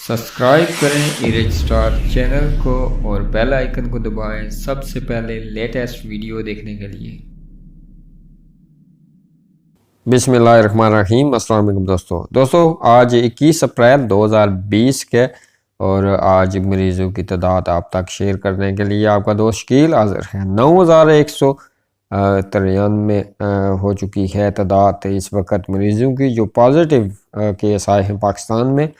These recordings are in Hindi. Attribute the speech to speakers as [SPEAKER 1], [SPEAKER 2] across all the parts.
[SPEAKER 1] सब्सक्राइब करें इरेज स्टार चैनल को और बेल आइकन को दबाएं सबसे पहले लेटेस्ट वीडियो देखने के लिए।
[SPEAKER 2] बिस्मिल्लाहिर्रहमानिर्रहीम। अस्सलाम वालेकुम दोस्तों आज 21 अप्रैल 2020 के और आज मरीज़ों की तादाद आप तक शेयर करने के लिए आपका दोस्त शकील हाज़िर है। 9193 हो चुकी है तादाद इस वक्त मरीज़ों की जो पॉजिटिव केस आए हैं पाकिस्तान में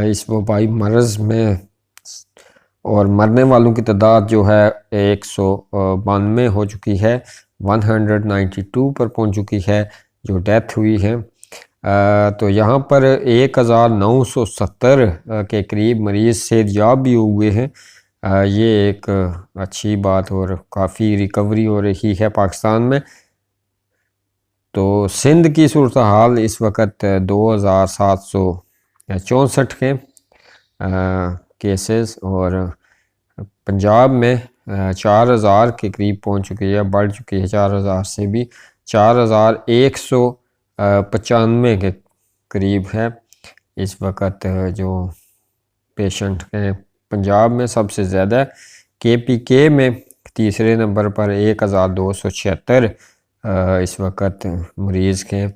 [SPEAKER 2] इस वबाई मर्ज़ में, और मरने वालों की तादाद जो है 192 हो चुकी है, 192 पर पहुंच चुकी है जो डेथ हुई है। तो यहाँ पर 1970 के करीब मरीज़ सेहतयाब भी हुए हैं। ये एक अच्छी बात और काफ़ी रिकवरी हो रही है पाकिस्तान में। तो सिंध की सूरत हाल इस वक्त 2764 के केसेस और पंजाब में 4000 के करीब पहुंच चुकी है, बढ़ चुकी है 4000 से भी, 4195 के करीब है इस वक्त जो पेशेंट हैं पंजाब में। सबसे ज़्यादा KPK में तीसरे नंबर पर 1276 इस वक्त मरीज़ के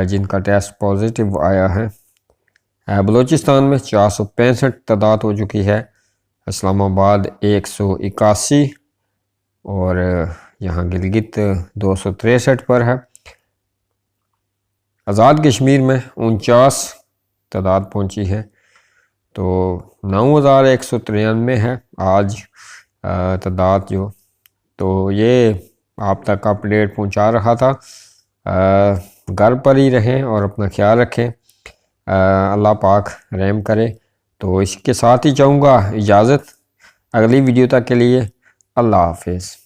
[SPEAKER 2] जिनका टेस्ट पॉजिटिव आया है। बलूचिस्तान में 465 तादाद हो चुकी है, इस्लामाबाद 181 और यहाँ गिलगित 263 पर है। आज़ाद कश्मीर में 49 तादाद पहुँची है। तो 9193 है आज तादाद जो। तो ये आप तक अपडेट पहुँचा रहा था। घर पर ही रहें और अपना ख्याल रखें, अल्लाह पाक रहम करे। तो इसके साथ ही चाहूँगा इजाज़त, अगली वीडियो तक के लिए अल्लाह हाफिज़।